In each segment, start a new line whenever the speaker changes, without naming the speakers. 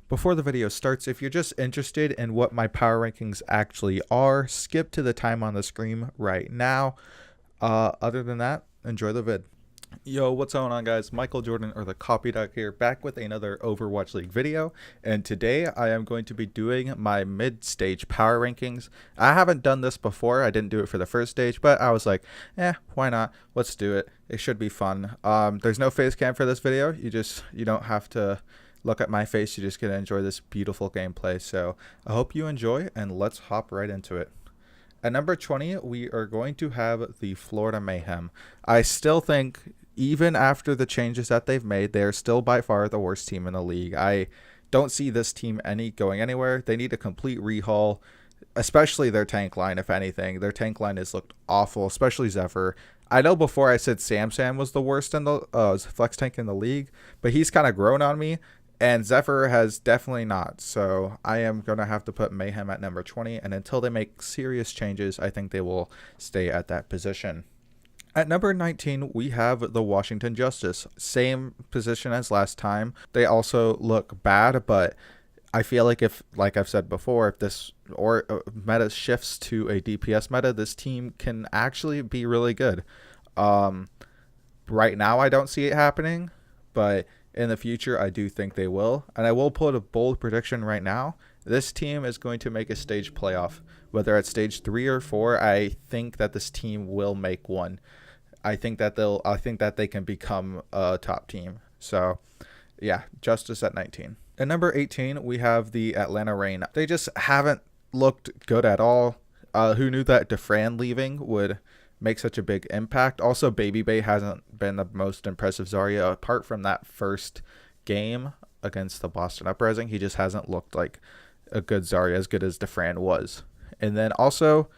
Before the video starts, if you're just interested in what my power rankings actually are, skip to the time on the screen right now. Other than that, enjoy the vid. Yo, what's going on, guys? Michael Jordan, or the Copy Dog here, back with another Overwatch League video. And today I am going to be doing my mid-stage power rankings. I haven't done this before. I didn't do it for the first stage, but I was like, why not? Let's do it. It should be fun. There's no face cam for this video. You don't have to look at my face. You just get to enjoy this beautiful gameplay. So I hope you enjoy, and let's hop right into it. At number 20, we are going to have the Florida Mayhem. I still think, even after the changes that they've made, they're still by far the worst team in the league. I don't see this team going anywhere. They need a complete rehaul, especially their tank line, if anything. Their tank line has looked awful, especially Zephyr. I know before I said Sam was the worst in the flex tank in the league, but he's kind of grown on me. And Zephyr has definitely not. So I am going to have to put Mayhem at number 20. And until they make serious changes, I think they will stay at that position. At number 19, we have the Washington Justice. Same position as last time. They also look bad, but I feel like like I've said before, if this meta shifts to a DPS meta, this team can actually be really good. Right now, I don't see it happening, but in the future, I do think they will. And I will put a bold prediction right now. This team is going to make a stage playoff. Whether it's stage 3 or 4, I think that this team will make one. I think that they can become a top team. So, yeah, Justice at 19. At number 18, we have the Atlanta Reign. They just haven't looked good at all. Who knew that DeFran leaving would make such a big impact? Also, Baby Bay hasn't been the most impressive Zarya. Apart from that first game against the Boston Uprising, he just hasn't looked like a good Zarya, as good as DeFran was. And then also,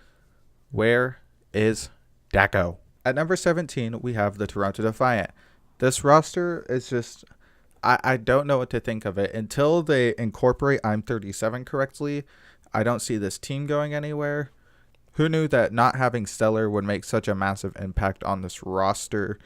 where is Daco? At number 17, we have the Toronto Defiant. This roster is just, I don't know what to think of it. Until they incorporate I'm 37 correctly, I don't see this team going anywhere. Who knew that not having Stellar would make such a massive impact on this roster?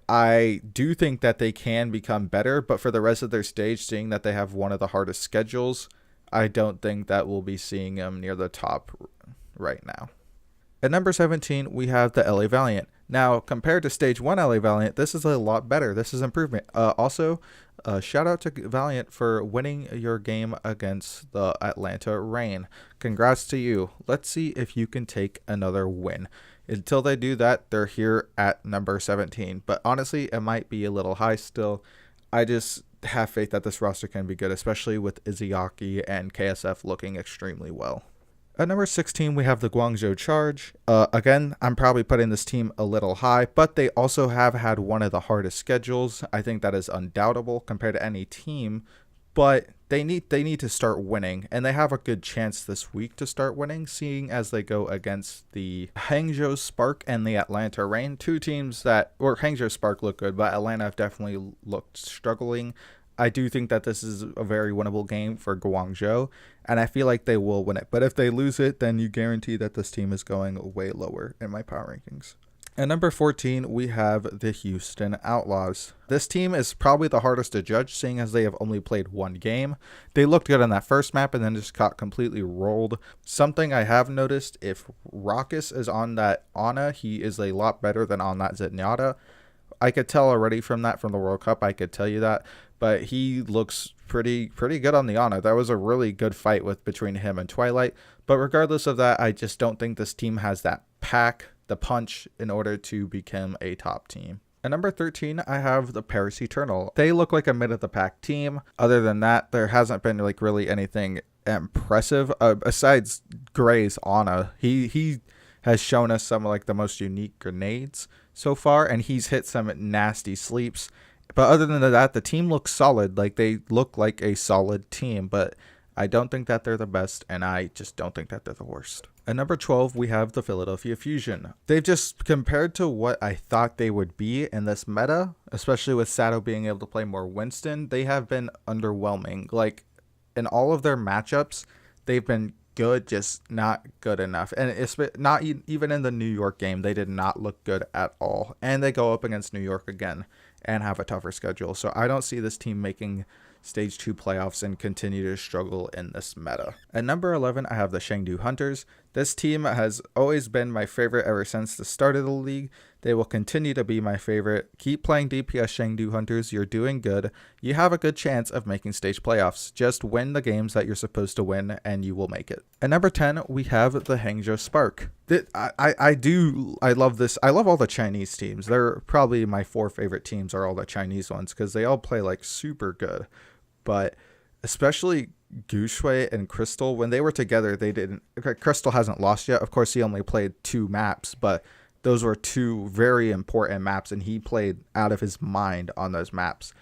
I do think that they can become better, but for the rest of their stage, seeing that they have one of the hardest schedules, I don't think that we'll be seeing them near the top right now. At number 17, we have the LA Valiant. Now, compared to Stage 1 LA Valiant, this is a lot better. This is improvement. Also, shout out to Valiant for winning your game against the Atlanta Reign. Congrats to you. Let's see if you can take another win. Until they do that, they're here at number 17. But honestly, it might be a little high still. I just have faith that this roster can be good, especially with Izayaki and KSF looking extremely well. At number 16, we have the Guangzhou Charge. Again, I'm probably putting this team a little high, but they also have had one of the hardest schedules. I think that is undoubtable compared to any team, but they need to start winning, and they have a good chance this week to start winning, seeing as they go against the Hangzhou Spark and the Atlanta Reign, two teams Hangzhou Spark look good, but Atlanta have definitely looked struggling. I do think that this is a very winnable game for Guangzhou, and I feel like they will win it. But if they lose it, then you guarantee that this team is going way lower in my power rankings. At number 14, we have the Houston Outlaws. This team is probably the hardest to judge, seeing as they have only played one game. They looked good on that first map and then just got completely rolled. Something I have noticed, if Raucus is on that Ana, he is a lot better than on that Zenyatta. I could tell already from the World Cup, I could tell you that. But he looks pretty good on the Ana. That was a really good fight between him and Twilight. But regardless of that, I just don't think this team has that pack, the punch, in order to become a top team. At number 13, I have the Paris Eternal. They look like a mid-of-the-pack team. Other than that, there hasn't been really anything impressive. Besides Gray's Ana, he has shown us some of the most unique grenades so far, and he's hit some nasty sleeps. But other than that, the team looks solid. They look like a solid team, but I don't think that they're the best, and I just don't think that they're the worst. At number 12, we have the Philadelphia Fusion. They've just, compared to what I thought they would be in this meta, especially with Sato being able to play more Winston, they have been underwhelming. In all of their matchups, they've been good, just not good enough. And it's not even in the New York game, they did not look good at all. And they go up against New York again and have a tougher schedule. So I don't see this team making Stage 2 playoffs and continue to struggle in this meta. At number 11, I have the Chengdu Hunters. This team has always been my favorite ever since the start of the league. They will continue to be my favorite. Keep playing DPS Chengdu Hunters. You're doing good. You have a good chance of making stage playoffs. Just win the games that you're supposed to win and you will make it. At number 10, we have the Hangzhou Spark. I love this. I love all the Chinese teams. They're probably my 4 favorite teams are all the Chinese ones because they all play like super good. But especially Guxue and Crystal, when they were together, they didn't. Okay, Crystal hasn't lost yet. Of course, he only played 2 maps, but those were 2 very important maps, and he played out of his mind on those maps.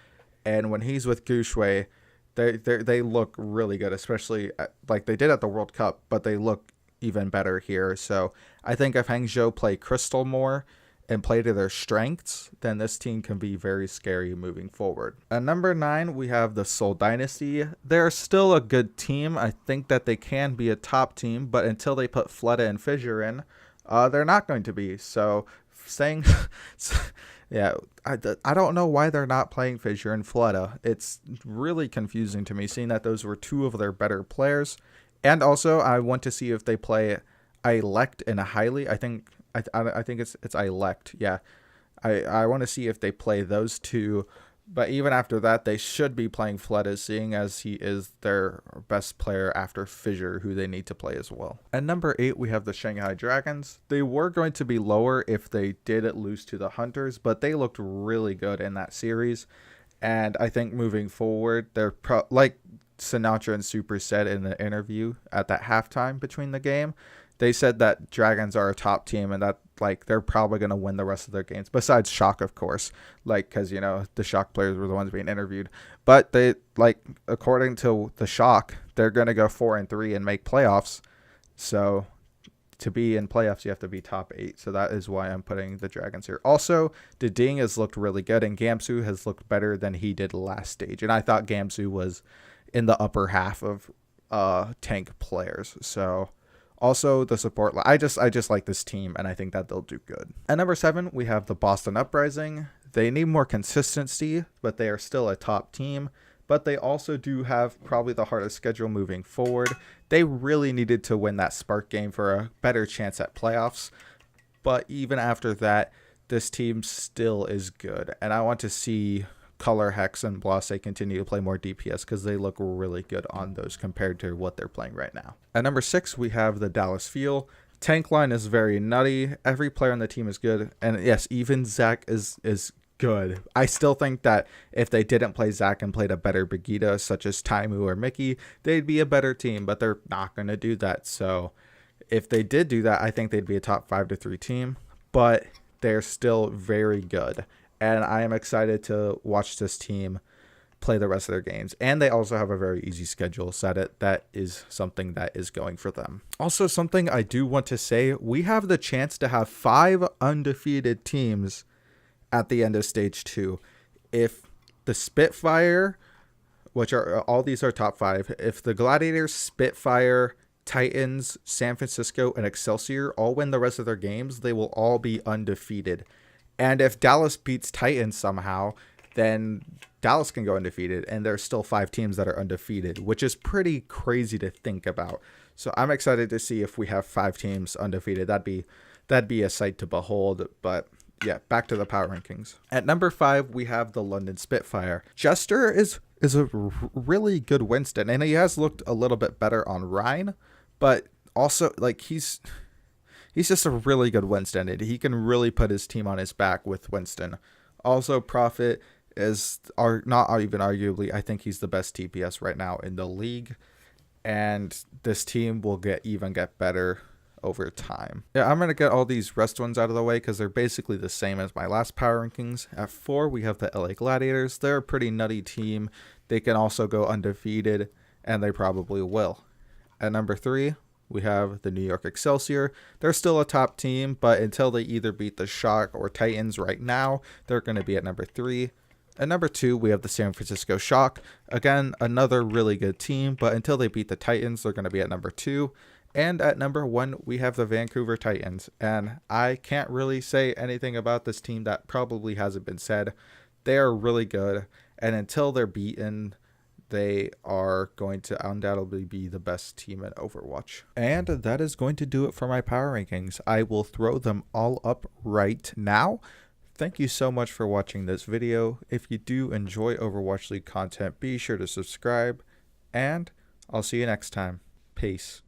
And when he's with Guxue, they look really good, especially like they did at the World Cup, but they look even better here. So I think if Hangzhou play Crystal more and play to their strengths, then this team can be very scary moving forward. At number 9, we have the Seoul Dynasty. They're still a good team. I think that they can be a top team, but until they put Fleta and Fissure in, they're not going to be. So saying, yeah, I don't know why they're not playing Fissure and Fleta. It's really confusing to me, seeing that those were 2 of their better players. And also, I want to see if they play Elect and Highly. I think it's Elect. Yeah, I want to see if they play those 2. But even after that, they should be playing Fleta, seeing as he is their best player after Fissure, who they need to play as well. At number 8, we have the Shanghai Dragons. They were going to be lower if they did lose to the Hunters, but they looked really good in that series. And I think moving forward, they're like Sinatra and Super said in the interview at that halftime between the game, they said that Dragons are a top team and that like they're probably going to win the rest of their games, besides Shock, of course, like because the Shock players were the ones being interviewed. But they, like, according to the Shock, they're going to go 4-3 and make playoffs. So to be in playoffs, you have to be top 8. So that is why I'm putting the Dragons here. Also, Ding has looked really good, and Gamsu has looked better than he did last stage. And I thought Gamsu was in the upper half of tank players. So also the support, I just like this team, and I think that they'll do good. At number 7, we have the Boston Uprising. They need more consistency, but they are still a top team. But they also do have probably the hardest schedule moving forward. They really needed to win that Spark game for a better chance at playoffs. But even after that, this team still is good. And I want to see Color, Hex, and Blase continue to play more DPS because they look really good on those compared to what they're playing right now. At number 6, we have the Dallas Fuel. Tank line is very nutty. Every player on the team is good. And yes, even Zach is good. I still think that if they didn't play Zach and played a better Begita, such as Taimu or Mickey, they'd be a better team, but they're not going to do that. So if they did do that, I think they'd be a top 5-3 team, but they're still very good. And I am excited to watch this team play the rest of their games. And they also have a very easy schedule, so that is something that is going for them. Also, something I do want to say, we have the chance to have 5 undefeated teams at the end of stage 2. If the Spitfire, which are all these are top 5, if the Gladiators, Spitfire, Titans, San Francisco, and Excelsior all win the rest of their games, they will all be undefeated. And if Dallas beats Titans somehow, then Dallas can go undefeated, and there's still 5 teams that are undefeated, which is pretty crazy to think about. So I'm excited to see if we have 5 teams undefeated. That'd be a sight to behold. But yeah, back to the power rankings. At number 5, we have the London Spitfire. Jester is a really good Winston, and he has looked a little bit better on Rhine, but also like he's just a really good Winston, and he can really put his team on his back with Winston. Also, Prophet not even arguably, I think he's the best TPS right now in the league, and this team will get better over time. Yeah, I'm going to get all these rest ones out of the way because they're basically the same as my last power rankings. At 4, we have the LA Gladiators. They're a pretty nutty team. They can also go undefeated, and they probably will. At number 3, we have the New York Excelsior. They're still a top team, but until they either beat the Shock or Titans right now, they're going to be at number 3. At number 2, we have the San Francisco Shock. Again, another really good team, but until they beat the Titans, they're going to be at number 2. And at number 1, we have the Vancouver Titans. And I can't really say anything about this team that probably hasn't been said. They are really good, and until they're beaten, they are going to undoubtedly be the best team in Overwatch. And that is going to do it for my power rankings. I will throw them all up right now. Thank you so much for watching this video. If you do enjoy Overwatch League content, be sure to subscribe, and I'll see you next time. Peace.